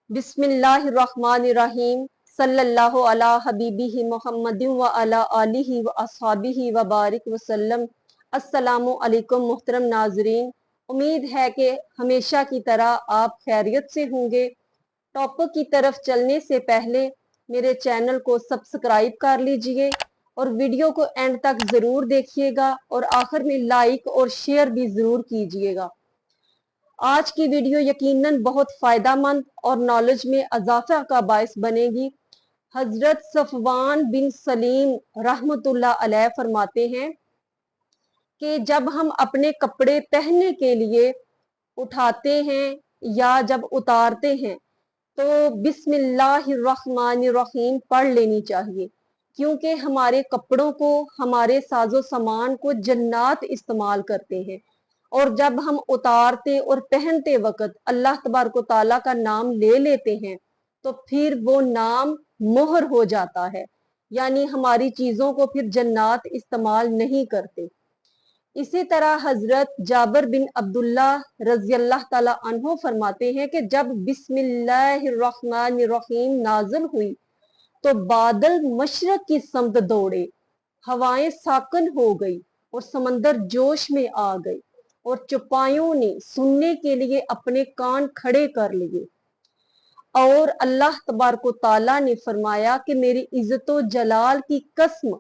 बिस्मिल्लाहिर्रहमानिर्रहीम सल्लल्लाहु अला हबीबिही मुहम्मदिन व अला आलिही व अस्हाबिही व बारिक वसल्लम। अस्सलामु अलैकुम मुहतरम नाजरीन, उम्मीद है कि हमेशा की तरह आप खैरियत से होंगे। टॉपिक की तरफ चलने से पहले मेरे चैनल को सब्सक्राइब कर लीजिए और वीडियो को एंड तक ज़रूर देखिएगा और आखिर में लाइक और शेयर भी ज़रूर कीजिएगा। आज की वीडियो यकीनन बहुत फ़ायदेमंद और नॉलेज में इजाफा का बायस बनेगी। हजरत सफवान बिन सलीम रहमतुल्लाह अलैह फरमाते हैं कि जब हम अपने कपड़े पहनने के लिए उठाते हैं या जब उतारते हैं तो बिस्मिल्लाहिर्रहमानिर्रहीम पढ़ लेनी चाहिए, क्योंकि हमारे कपड़ों को, हमारे साजो सामान को जन्नात इस्तेमाल करते हैं। और जब हम उतारते और पहनते वक्त अल्लाह तबारक ताला का नाम ले लेते हैं तो फिर वो नाम मोहर हो जाता है, यानी हमारी चीजों को फिर जन्नात इस्तेमाल नहीं करते। इसी तरह हजरत जाबिर बिन अब्दुल्ला रज़ियल्लाहु ताला अन्हो फरमाते हैं कि जब बिस्मिल्लाहिर्रहमानिर्रहीम नाज़िल हुई तो बादल मशरक की समत दौड़े, हवाएं साकन हो गई और समंदर जोश में आ गई और चौपाइयों ने सुनने के लिए अपने कान खड़े कर लिए। और अल्लाह तबारक ताला ने फरमाया कि मेरी इज्जतो जलाल की कसम,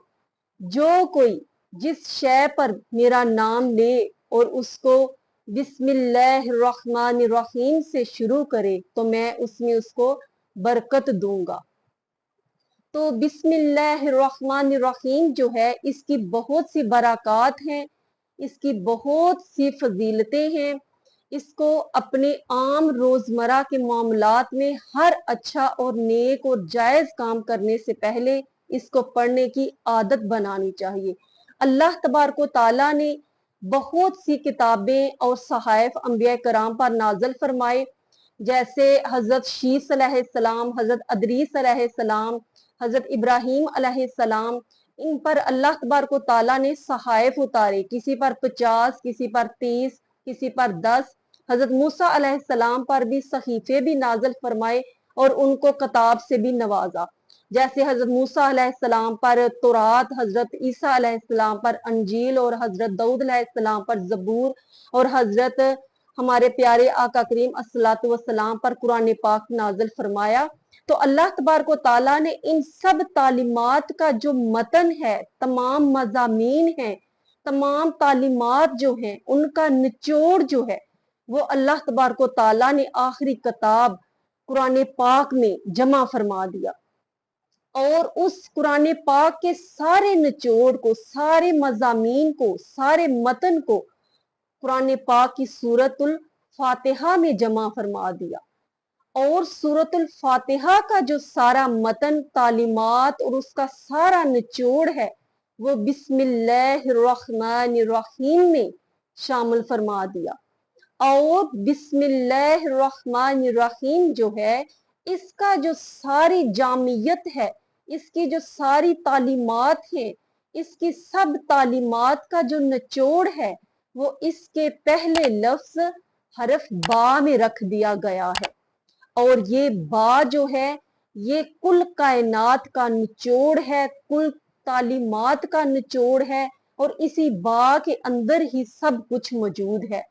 जो कोई जिस शय पर मेरा नाम ले और उसको बिस्मिल्लाहिर्रहमानिर्रहीम से शुरू करे तो मैं उसमें उसको बरकत दूंगा। तो बिस्मिल्लाहिर्रहमानिर्रहीम जो है, इसकी बहुत सी बरक़ात हैं, इसकी बहुत सी फजीलतें हैं। इसको अपने आम रोजमर्रा के मामलात में हर अच्छा और नेक और जायज काम करने से पहले इसको पढ़ने की आदत बनानी चाहिए। अल्लाह तबारक ताला ने बहुत सी किताबें और सहाइफ अंबिया कराम पर नाजल फरमाए, जैसे हजरत शीस अलैहिस्सलाम, हजरत अदरीस अलैहिस्सलाम, हजरत इब्राहीम अलैहिस्सलाम, इन पर अल्लाह तबारक ताला ने सहाइफ उतारे, किसी पर 50, किसी पर 30, किसी पर 10। हजरत मूसा अलैहिस्सलाम पर भी सहीफे भी नाजल फरमाए और उनको किताब से भी नवाजा, जैसे हजरत मूसा अलैहिस्सलाम पर तौरात, हजरत ईसा अलैहिस्सलाम पर अंजील और हजरत दाऊद अलैहिस्सलाम पर जबूर और हजरत हमारे प्यारे आका करीम अस्सलातु वस्सलाम पर कुरान पाक नाजल फरमाया। तो अल्लाह तबारक ताला ने इन सब तालीमात का जो मतन है, तमाम मज़ामीन है, तमाम तालीमात जो हैं, उनका निचोड़ जो है वो अल्लाह तबारक ताला ने आखिरी किताब कुरान पाक में जमा फरमा दिया। और उस कुरान पाक के सारे निचोड़ को, सारे मज़ामीन को, सारे मतन को कुरान पाक की सूरतुल फातिहा में जमा फरमा दिया। और सूरतुल फातिहा का जो सारा मतन, तालीमात और उसका सारा निचोड़ है वो बिस्मिल्लाहिर्रहमानिर्रहीम में शामिल फरमा दिया। और बिस्मिल्लाहिर्रहमानिर्रहीम जो है, इसका जो सारी जामियत है, इसकी जो सारी तालीमात हैं, इसकी सब तालीमात का जो निचोड़ है वो इसके पहले लफ्ज हरफ बा में रख दिया गया है। और ये बा जो है ये कुल कायनात का निचोड़ है, कुल तालीमात का निचोड़ है और इसी बा के अंदर ही सब कुछ मौजूद है।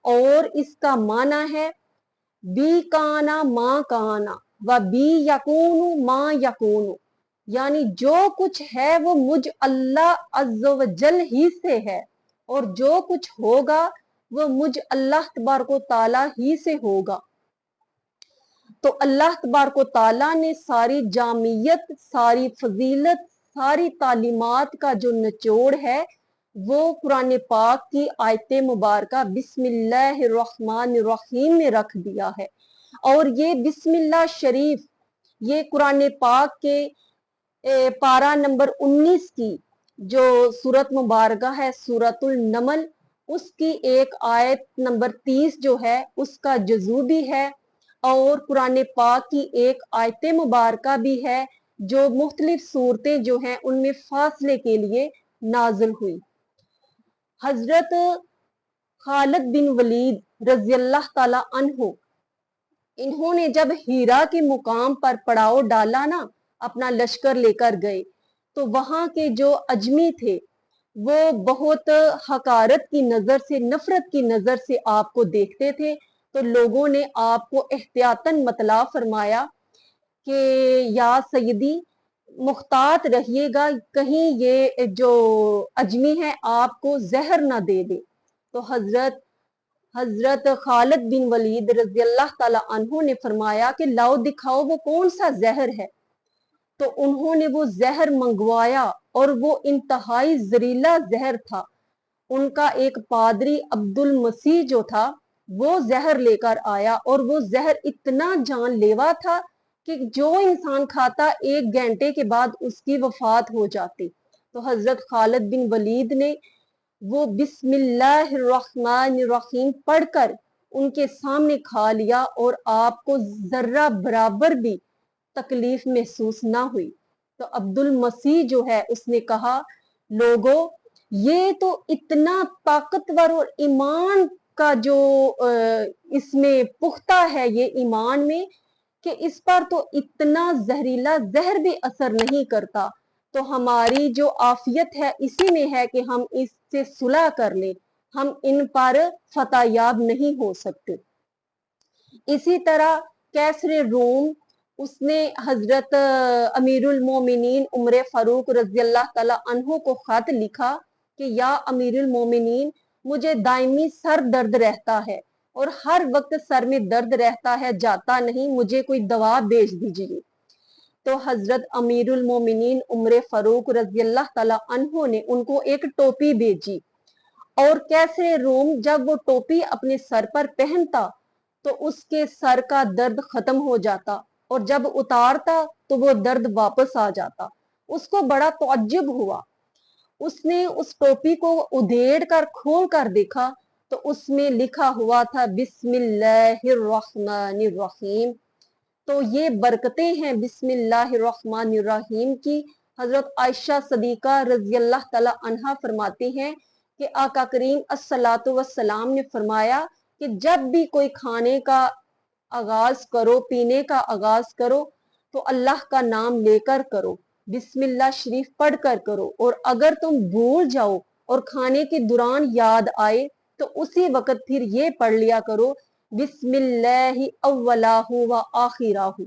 और इसका माना है बी काना माँ काना व बी यकूनु माँ यकूनु, यानी जो कुछ है वो मुझ अल्लाह अज़्ज़ व जल ही से है और जो कुछ होगा वो मुझ अल्लाह तबारक ताला ही से होगा। तो अल्लाह तबारक ताला ने सारी जामियत, सारी फजीलत, सारी तालीमात का जो निचोड़ है वो कुरान पाक की आयत मुबारका बिस्मिल्लाहिर्रहमानिर्रहीम में रख दिया है। और ये बिस्मिल्लाह शरीफ, ये कुरान पाक के पारा नंबर 19 की जो सूरत मुबारका है, सूरतुल नमल, उसकी एक आयत नंबर 30 जो है उसका जुज़ू भी है। और कुरान पाक की एक आयत मुबारका भी है जो मुख्तलिफ सूरतें जो हैं उनमें फासले के लिए नाजिल हुई। हजरत खालिद बिन वलीद रज़ियल्लाहु ताला अन्हु इन्होंने जब हीरा के मुकाम पर पड़ाव डाला ना, अपना लश्कर लेकर गए, तो वहां के जो अजमी थे वो बहुत हकारत की नजर से, नफरत की नजर से आपको देखते थे। तो लोगों ने आपको एहतियातन मतला फरमाया कि या सैयदी, मुख्तात रहिएगा, कहीं ये जो अजमी है आपको जहर ना दे दे। तो हजरत हजरत खालिद बिन वलीद रजी अल्लाह ताला अन्हु ने फरमाया कि लाओ दिखाओ वो कौन सा जहर है। तो उन्होंने वो जहर मंगवाया और वो इंतहाई जहरीला जहर था। उनका एक पादरी अब्दुल मसीह जो था वो जहर लेकर आया, और वो जहर इतना जानलेवा था कि जो इंसान खाता 1 घंटे के बाद उसकी वफात हो जाती। तो हजरत खालिद बिन वलीद ने वो बिस्मिल्लाहिर्रहमानिर्रहीम पढ़कर उनके सामने खा लिया, और आपको जर्रा बराबर भी तकलीफ महसूस ना हुई। तो अब्दुल मसीह जो है उसने कहा, लोगों, ये तो इतना ताकतवर और ईमान का जो इसमें पुख्ता है, ये ईमान में, कि इस पर तो इतना जहरीला जहर भी असर नहीं करता। तो हमारी जो आफियत है इसी में है कि हम इससे सुलह कर लें, हम इन पर फतहयाब नहीं हो सकते। इसी तरह कैसरे रोम, उसने हजरत अमीरुल मोमिनीन उमर फारूक रजी अल्लाह ताला अन्हो को खत लिखा कि या अमीरुल मोमिनीन, मुझे दायमी सर दर्द रहता है और हर वक्त सर में दर्द रहता है, जाता नहीं, मुझे कोई दवा भेज दीजिए। तो हजरत अमीरुल मोमिनीन उमर फारूक रजी अल्लाह ताला अन्हो ने उनको एक टोपी भेजी, और कैसे रोम जब वो टोपी अपने सर पर पहनता तो उसके सर का दर्द खत्म हो जाता, और जब उतारता तो वो दर्द वापस आ जाता। उसको बड़ा तौज्जुब हुआ। उसने उस टोपी को उधेड़ कर खोल कर देखा तो उसमें लिखा हुआ था बिस्मिल्लाहिर्रहमानिर्रहीम। तो ये बरकतें हैं बिस्मिल्लाहिर्रहमानिर्रहीम की। हजरत आयशा सदीका रजी अल्लाह ताला अन्हा फरमाती हैं कि आका करीम अस्सलातु वस्सलाम ने फरमाया कि जब भी कोई खाने का आगाज करो, पीने का आगाज करो, तो अल्लाह का नाम लेकर करो, बिस्मिल्लाह शरीफ पढ़ कर करो, और अगर तुम भूल जाओ और खाने के दौरान याद आए तो उसी वक्त फिर ये पढ़ लिया करो, बिस्मिल्लाहि अव्वलाहु व आखिराहु,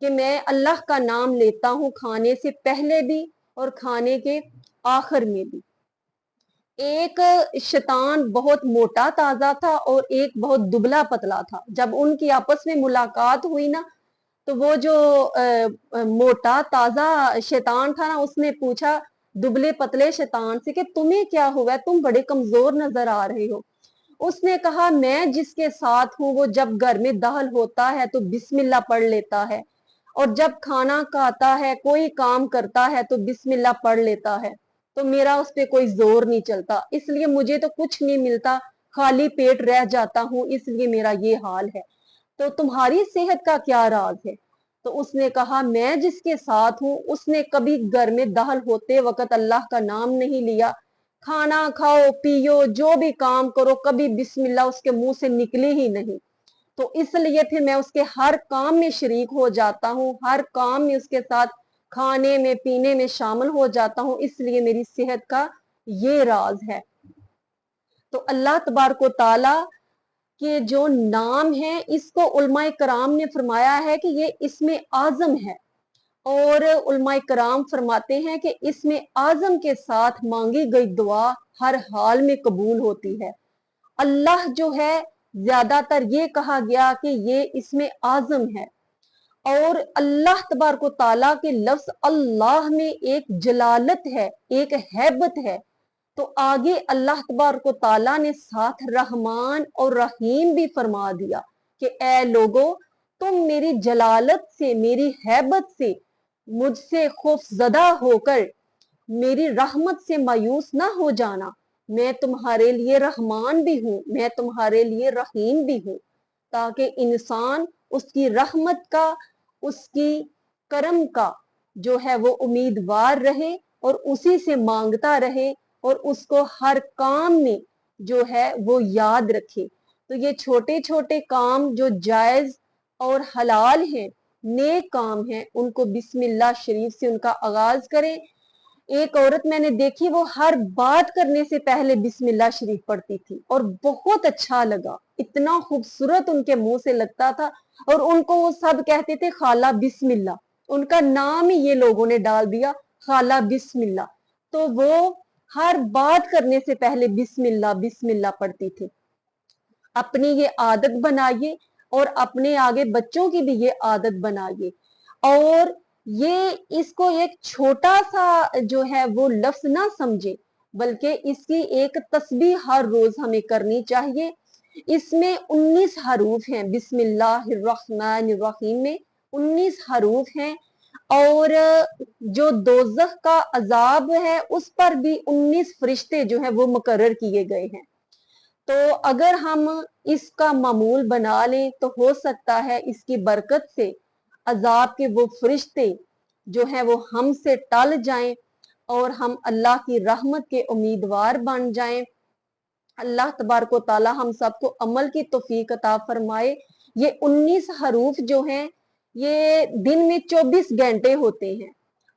कि मैं अल्लाह का नाम लेता हूँ खाने से पहले भी और खाने के आखिर में भी। एक शैतान बहुत मोटा ताजा था और एक बहुत दुबला पतला था। जब उनकी आपस में मुलाकात हुई ना, तो वो जो मोटा ताजा शैतान था ना, उसने पूछा दुबले पतले शैतान से कि तुम्हें क्या हुआ, तुम बड़े कमजोर नजर आ रहे हो। उसने कहा, मैं जिसके साथ हूँ वो जब घर में दाल होता है तो बिस्मिल्लाह पढ़ लेता है, और जब खाना खाता है, कोई काम करता है तो बिस्मिल्लाह पढ़ लेता है, तो मेरा उस पर कोई जोर नहीं चलता, इसलिए मुझे तो कुछ नहीं मिलता, खाली पेट रह जाता हूँ, इसलिए मेरा ये हाल है। तो तुम्हारी सेहत का क्या राज है? तो उसने कहा, मैं जिसके साथ हूँ उसने कभी घर में दाल होते वक्त अल्लाह का नाम नहीं लिया, खाना खाओ पियो जो भी काम करो कभी बिस्मिल्लाह उसके मुंह से निकले ही नहीं, तो इसलिए फिर मैं उसके हर काम में शरीक हो जाता हूँ, हर काम में उसके साथ खाने में पीने में शामिल हो जाता हूँ, इसलिए मेरी सेहत का ये राज है। तो अल्लाह तबारक ताला के जो नाम है इसको उलमाए कराम ने फरमाया है कि ये इसमें आजम है, और उलमाए कराम फरमाते हैं कि इसमें आजम के साथ मांगी गई दुआ हर हाल में कबूल होती है। अल्लाह जो है, ज्यादातर ये कहा गया कि ये इसमें आजम है, और अल्लाह तबारक ताला के लफ्ज अल्लाह में एक जलालत है, एक हैबत है। तो आगे अल्लाह तबारक ताला ने साथ रहमान और रहीम भी फरमा दिया कि ए लोगो, तुम मेरी जलालत से, मेरी हैबत से, मुझसे खौफजदा होकर मेरी रहमत से मायूस ना हो जाना। मैं तुम्हारे लिए रहमान भी हूँ, मैं तुम्हारे लिए रहीम भी हूँ, ताकि इंसान उसकी रहमत का, उसकी करम का जो है वो उम्मीदवार रहे और उसी से मांगता रहे, और उसको हर काम में जो है वो याद रखे। तो ये छोटे छोटे काम जो जायज اور حلال ہیں, نیک کام ہیں, ان کو بسم اللہ شریف سے ان کا آغاز کریں. ایک عورت میں نے دیکھی, وہ ہر بات کرنے سے پہلے بسم اللہ شریف پڑھتی تھی اور بہت اچھا لگا, اتنا خوبصورت ان کے منہ سے لگتا تھا. اور ان کو وہ سب کہتے تھے خالہ بسم اللہ, ان کا نام ہی یہ لوگوں نے ڈال دیا خالہ بسم اللہ. تو وہ ہر بات کرنے سے پہلے بسم اللہ پڑھتی تھی. اپنی یہ عادت بنائیے اور اپنے آگے بچوں کی بھی یہ عادت بنائیے. اور یہ اس کو ایک چھوٹا سا جو ہے وہ لفظ نہ سمجھے, بلکہ اس کی ایک تسبیح ہر روز ہمیں کرنی چاہیے. اس میں 19 حروف ہیں, بسم اللہ الرحمن الرحیم میں 19 حروف ہیں. اور جو دوزخ کا عذاب ہے اس پر بھی 19 فرشتے جو ہیں وہ مقرر کیے گئے ہیں. تو اگر ہم اس کا معمول بنا لیں تو ہو سکتا ہے اس کی برکت سے عذاب کے وہ فرشتے جو ہیں وہ ہم سے ٹل جائیں اور ہم اللہ کی رحمت کے امیدوار بن جائیں. اللہ تبارک و تعالی ہم سب کو عمل کی توفیق عطا فرمائے. یہ 19 حروف جو ہیں یہ دن میں 24 گھنٹے ہوتے ہیں,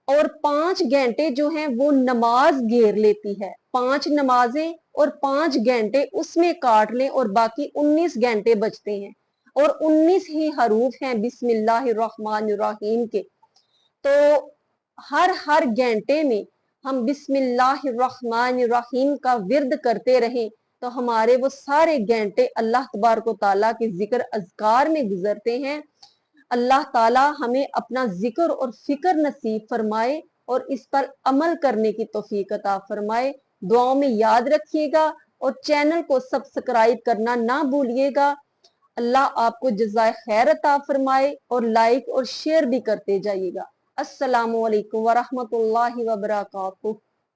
اور 5 گھنٹے جو ہیں وہ نماز گھیر لیتی ہے. 5 نمازیں اور 5 گھنٹے اس میں کاٹ لیں اور باقی 19 گھنٹے بچتے ہیں, اور 19 ہی حروف ہیں بسم اللہ الرحمن الرحیم کے. تو ہر گھنٹے میں ہم بسم اللہ الرحمن الرحیم کا ورد کرتے رہیں تو ہمارے وہ سارے گھنٹے اللہ تبارک و تعالیٰ کے ذکر اذکار میں گزرتے ہیں. اللہ تعالیٰ ہمیں اپنا ذکر اور فکر نصیب فرمائے اور اس پر عمل کرنے کی توفیق عطا فرمائے. دعاؤں میں یاد رکھیے گا اور چینل کو سبسکرائب کرنا نہ بھولیے گا. اللہ آپ کو جزائے خیر عطا فرمائے اور لائک اور شیئر بھی کرتے جائیے گا. السلام علیکم ورحمۃ اللہ وبرکاتہ.